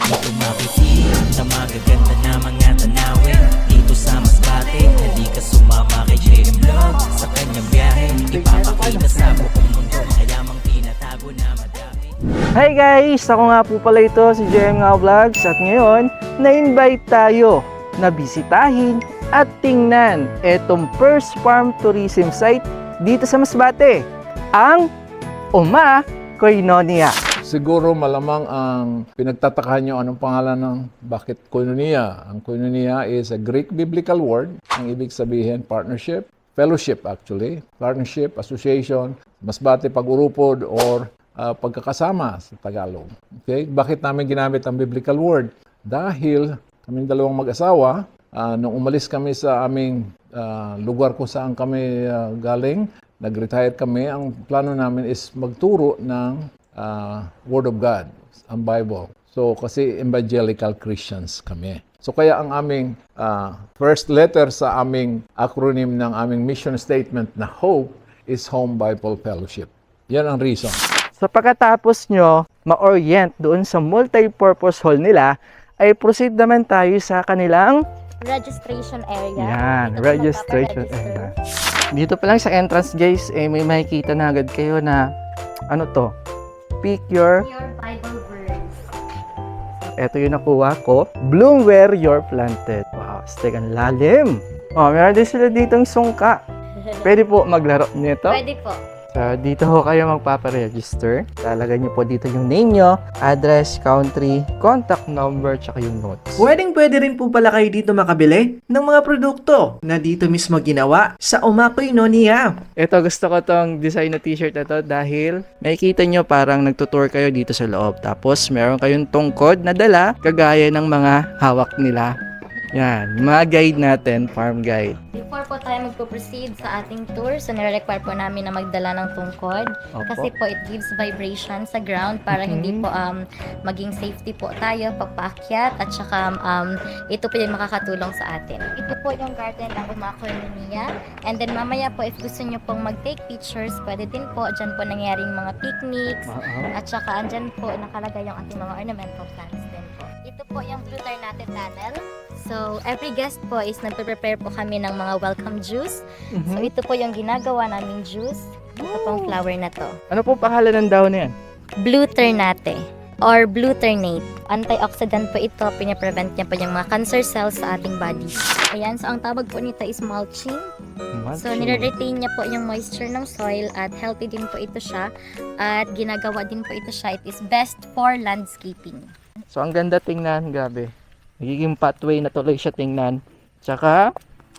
Dito makikinig sa magaganda na mga tanawin. Dito sa Masbate, halika sumama kay JM Vlog. Sa kanyang biyahe, ipapakita sa buong mundo mayamang tinatago na madami. Hi guys! Ako nga po pala ito, si JM Vlogs. At ngayon, na-invite tayo na bisitahin at tingnan itong first farm tourism site dito sa Masbate, ang Uma Koinonia. Siguro malamang ang pinagtatakahan nyo anong pangalan ng bakit koinonia. Ang koinonia is a Greek biblical word. Ang ibig sabihin, partnership, fellowship actually, partnership, association, Masbate, pag-urupod, or pagkakasama sa Tagalog. Okay? Bakit namin ginamit ang biblical word? Dahil kaming dalawang mag-asawa, nung umalis kami sa aming lugar kung saan kami galing, nag-retire kami, ang plano namin is magturo ng Word of God, ang Bible. So, kasi evangelical Christians kami. So, kaya ang aming first letter sa aming acronym ng aming mission statement na HOPE is Home Bible Fellowship. Yan ang reason. So pagkatapos nyo ma-orient doon sa multi-purpose hall nila, ay proceed naman tayo sa kanilang registration area. yan, Dito po registration magpaparegister. area. Dito pa lang sa entrance guys, may makikita na agad kayo na ano to, pick your, Your Bible verse. eto yung nakuha ko, bloom where you're planted. Wow, stick ang lalim. Oh, meron din sila ditong sungka. Pwede po maglaro nito. Pwede po. So, dito ho kayo magpaparegister. Lalagay nyo po dito yung name nyo, address, country, contact number, tsaka yung notes. Pwede rin po pala kayo dito makabili ng mga produkto na dito mismo ginawa sa Uma Koinonia. Ito, gusto ko tong design na t-shirt na to dahil makikita nyo parang nagtutour kayo dito sa loob. Tapos, meron kayong tungkod na dala, kagaya ng mga hawak nila. Yan, mga guide natin, farm guide. Before po tayo magpo-proceed sa ating tour, so nire-require po namin na magdala ng tungkod. Opo. Kasi po it gives vibration sa ground para hindi po maging safety po tayo pagpaakyat at saka ito po yung makakatulong sa atin. Ito po yung garden ng Uma Koinonia. And then mamaya po if gusto nyo pong mag-take pictures, pwede din po. Diyan po nangyaring mga picnics. At saka andyan po nakalagay yung ating mga ornamental plants din po. Ito po yung Blue Ternate Tunnel. So, every guest po is nagpe-prepare po kami ng mga welcome juice. So, ito po yung ginagawa naming juice. Ito pong flower na to. Ano po pangalan ng daw na yan? Blue Ternate or Blue Ternate. Antioxidant po ito. Pinaprevent niya po yung mga cancer cells sa ating body. Ayan, so ang tawag po nito is mulching. So, nire-retain niya po yung moisture ng soil at healthy din po ito siya. At ginagawa din po ito siya. It is best for landscaping. So, ang ganda tingnan, gabi. Nagiging pathway na tuloy siya tingnan. Tsaka,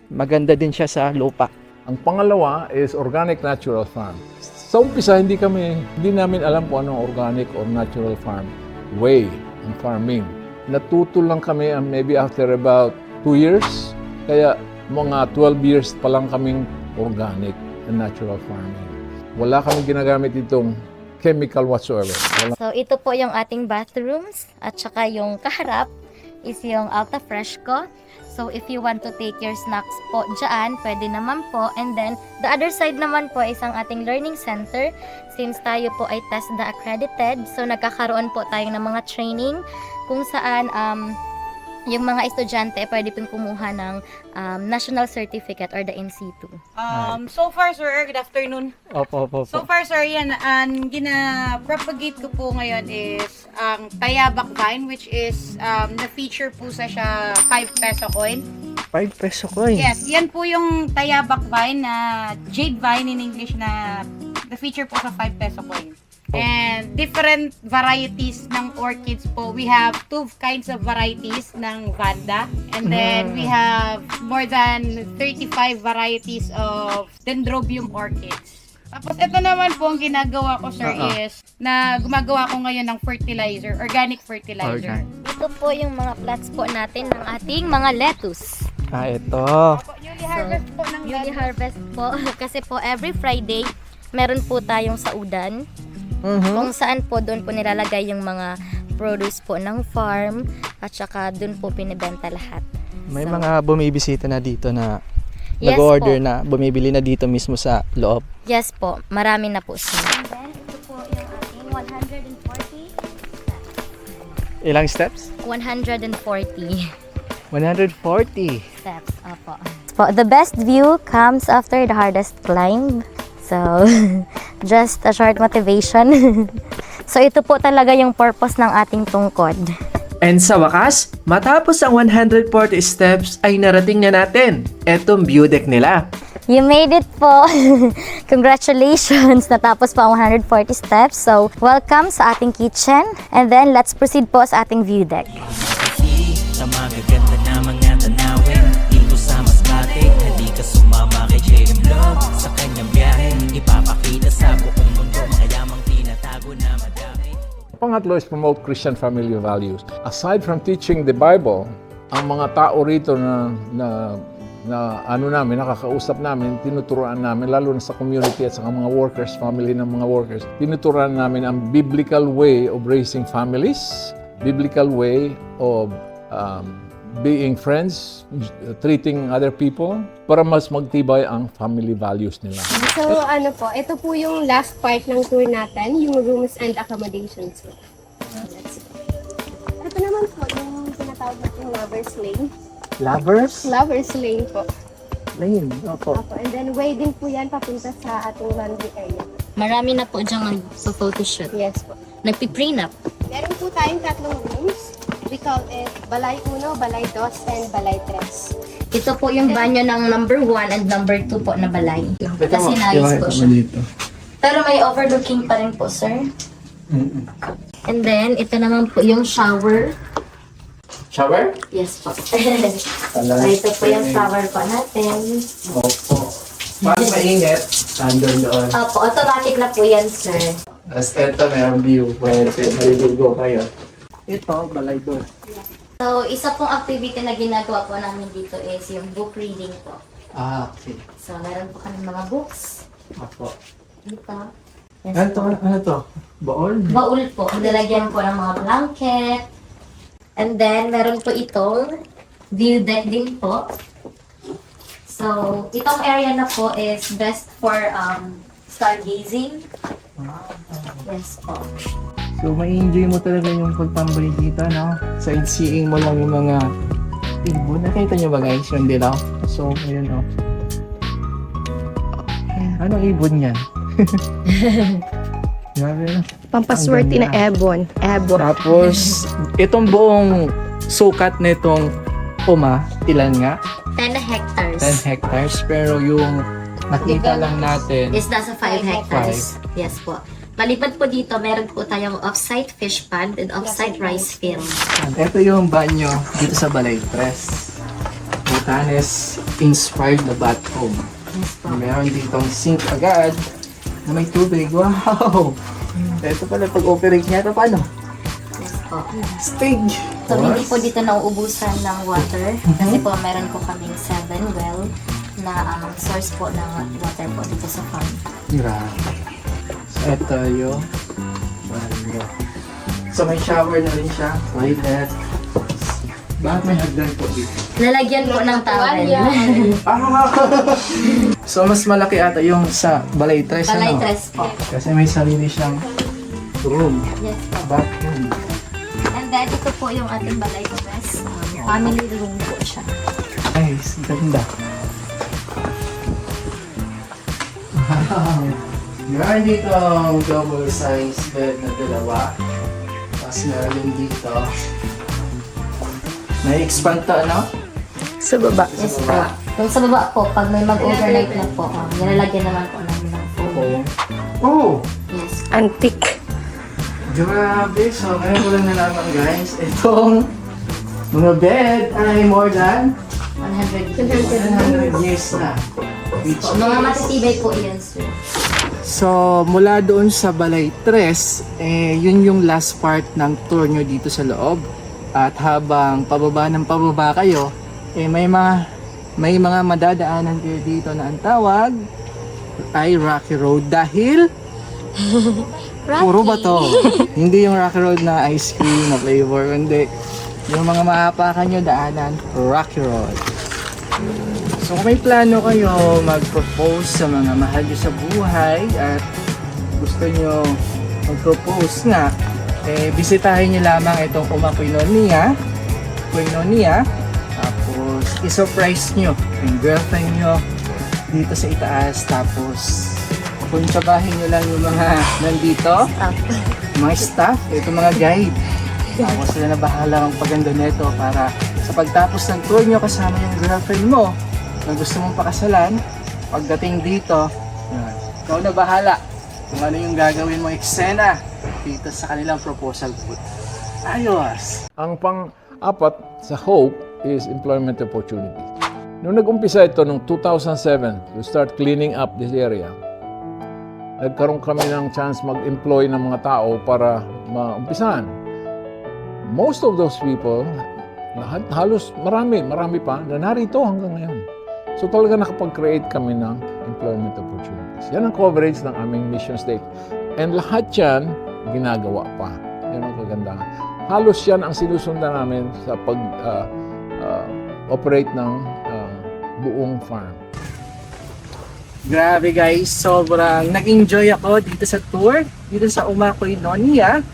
maganda din siya sa lupa. Ang pangalawa is organic natural farm. Sa umpisa, hindi namin alam kung anong organic or natural farm way ng farming. Natuto lang kami maybe after about 2 years. Kaya mga 12 years pa lang kaming organic and natural farming. Wala kaming ginagamit itong chemical whatsoever. So, ito po yung ating bathrooms at saka yung kaharap is yung Alta Fresco. So, if you want to take your snacks po dyan, pwede naman po. And then, the other side naman po is ang ating learning center. Since tayo po ay TESDA accredited, so nagkakaroon po tayo ng mga training kung saan yung mga estudyante pwede pong kumuha ng National Certificate or the NC2. So far, sir, good afternoon. Opo. So far, sir, yan, ang gina-propagate ko po ngayon is ang Tayabak Vine, which is na-feature po siya 5 peso coin. 5 peso coin. Yes, yan po yung Tayabak Vine na Jade Vine in English na na-feature po sa 5 peso coin. And different varieties ng orchids po. We have 2 kinds of varieties ng Vanda. And then we have more than 35 varieties of Dendrobium orchids. Tapos ito naman po ang ginagawa ko, sir, is na gumagawa ko ngayon ng fertilizer, organic fertilizer. Ito po yung mga plants po natin ng ating mga lettuce. Ito. Newly harvest po ng Newly harvest po. Kasi po every Friday, meron po tayong saudan. Kung saan po doon po nilalagay yung mga produce po ng farm at saka doon po pinibenta lahat. May mga bumibisita na dito na Yes nag-order po. na, bumibili na dito mismo sa loob. Yes po, marami na po sila. And then ito po yung ating 140 Ilang steps? 140 140. steps. Opo. The best view comes after the hardest climb. So, just a short motivation. So, ito po talaga yung purpose ng ating tungkod. And sa wakas, matapos ang 140 steps ay narating na natin etong view deck nila. You made it po! Congratulations! Natapos po ang 140 steps. So, welcome sa ating kitchen. And then, let's proceed po sa ating view deck. Sa magaganda na mga tanawin dito sa Masbate, halika sumama kay JM Vlog sa kanyang biyahe, ipapakita sa buong mundo mayamang tinatago na madami. Pangatlo is promote Christian family values. Aside from teaching the Bible, ang mga tao rito na nakakausap namin, tinuturuan namin, lalo na sa community at sa mga workers, family ng mga workers, tinuturuan namin ang biblical way of raising families, biblical way of being friends, treating other people, para mas magtibay ang family values nila. So ano po, ito po yung last part ng tour natin, yung rooms and accommodations po. Let's see. Ito naman po yung tinatawag natin Lover's Lane. Lover's Lane po. Lane. Opo. Opo. And then way din po yan papunta sa ating laundry area. Marami na po dyan mag-photoshoot. Yes po. Nagpiprenup. Meron po tayong 3 rooms. We call it Balay 1, Balay 2, and Balay 3. Ito po yung banyo ng number 1 and number 2 po na balay. Kasi nice po siya. Pero may overlooking pa rin po, sir. And then, ito naman po yung shower. Shower? Yes po. Ito po yung shower po natin. Opo. Pag mainit, nandun doon. Opo, automatic na po yan, sir. Tapos eto, mayroong view. Pwede maliligo kayo. Ito, balay doon. So, isa pong activity na ginagawa po namin dito is yung book reading po. Okay. So, meron po kami mga books. Opo. Dito. Yes, Ano to? Baol? baul po. Nilagyan po ng mga blanket. And then, meron po itong view deck din po. So, itong area na po is best for stargazing. Yes po. So, mai-enjoy mo talaga yung pagtambay dito, no? Sightseeing mo lang yung mga ibon. Nakita nyo ba guys yung dilaw? So, ayun, oh. Anong ibon yan? Grabe na. Pampaswerte Ang na Ebon. Tapos, itong buong sukat nitong ilan nga? 10 hectares. 10 hectares. Pero yung nakita lang natin, Is nasa 5 hectares. Yes po. Maliban po dito, meron po tayong off-site fish pond and off-site rice field. ito yung banyo dito sa Balay Tres. Butanes inspired na bathroom. Yes po. Meron ditong sink agad na may tubig. Wow! Ito pala pag-operate niya. Ito paano? Yes po. Stage! So, hindi po dito nauubusan ng water. Kasi po, meron po kaming 7 well na source po ng water po dito sa farm. Grabe. So, ito yung banyo. So, may shower na rin siya. Toilet. Bakit may hagdan po dito? Lalagyan po ng towel. So, mas malaki ata yung sa Balay Tres, Balay ano? tres po. Kasi may sarili siyang room. Yes po. Bathroom. And then, ito po yung ating balay tres. Family room po siya. Nice. Ganda. Wow. Meron dito ang double size bed na 2. Tapos meron din dito. May-expand to, ano? Sa baba. Yes po. Yung sa baba po, pag may mag-overnight na po, nilalagyan naman po namin ng foam. Oh! Yes. Antique. Grabe. So, ngayon ko lang nalaman guys. Itong mga bed ay more than 100 years. 100 years na. Which Mga matitibay po yan, sir. So, mula doon sa Balay Tres, yun yung last part ng tour nyo dito sa loob. At habang pababa ng pababa kayo, may mga madadaanan kayo dito na ang tawag ay Rocky Road dahil puro bato. Hindi yung Rocky Road na ice cream na flavor, hindi. Yung mga maapakan nyo daanan, Rocky Road. So kung may plano kayo mag-propose sa mga mahal nyo sa buhay at gusto nyo mag-propose nga, bisitahin nyo lamang itong Uma Koinonia. Tapos, isurprise nyo yung girlfriend nyo dito sa itaas. Tapos, puntabahin nyo lang yung mga nandito, mga staff, ito mga guide. Tapos sila na bahala ang paganda nito para sa pagtapos ng tour nyo kasama yung girlfriend mo na gusto mong pakasalan, pagdating dito, yan, ikaw na bahala kung ano yung gagawin mong eksena dito sa kanilang proposal booth. Ayos! Ang pang-apat sa Hope is employment opportunity. Nung nag-umpisa ito noong 2007 to start cleaning up this area, nagkaroon kami ng chance mag-employ ng mga tao para maumpisahan. Most of those people, halos marami pa na narito hanggang ngayon. So talaga nakapag-create kami ng employment opportunities. Yan ang coverage ng aming mission state. And lahat yan, ginagawa pa. Yan ang kagandahan. Halos yan ang sinusundan namin sa pag-operate ng buong farm. Grabe guys, sobrang nag-enjoy ako dito sa tour, dito sa Uma Koinonia.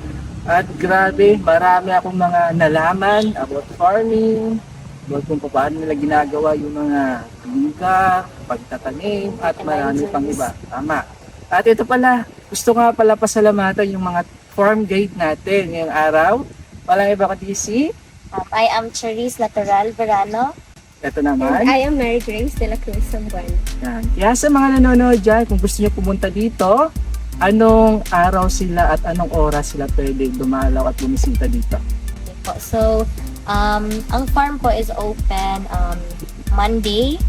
At grabe, marami akong mga nalaman about farming, about kung paano nila ginagawa yung mga lugar, pagtatanim, at marami pang iba. Tama. At ito pala, gusto nga pala pasalamatan yung mga farm guide natin ngayong araw. Walang iba kundi si I am Cherise Natural Verano. ito And naman. I am Mary Grace de la Cruz Sambuan. Yan. Kaya sa mga nanonood dyan, kung gusto nyo pumunta dito, anong araw sila at anong oras sila pwede dumalaw at bumisita dito? Okay po. So, ang farm po is open Monday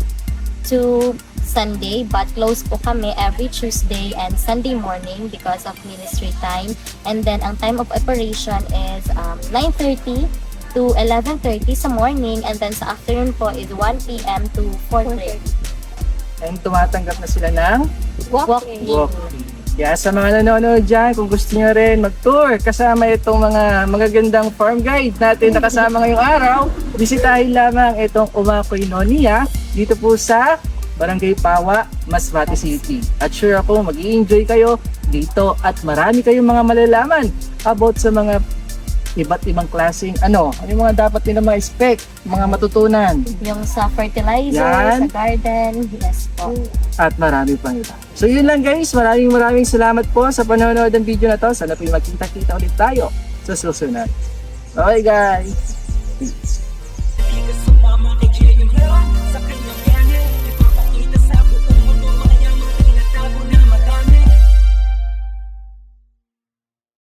to Sunday, but close po kami every Tuesday and Sunday morning because of ministry time. And then, ang time of operation is 9:30 to 11:30 sa morning, and then sa afternoon po is 1 p.m. to 4:30. And tumatanggap na sila ng Walk-in. walk-in. Kaya sa mga nanonood dyan, kung gusto nyo rin mag-tour kasama itong mga magagandang farm guide natin na kasama ngayong araw, bisitahin lamang itong Uma Koinonia dito po sa Barangay Pawa, Masbate City. At sure ako, mag-i-enjoy kayo dito at marami kayong mga malalaman about sa mga iba't ibang klaseng ano yung mga dapat nila ma-expect, mga matutunan. Yung sa fertilizer, Yan. sa garden, yes po. At marami pang iba. So yun lang guys, maraming salamat po sa panonood ng video na to. Sana po magkita-kita ulit tayo sa susunod. Okay guys! Peace.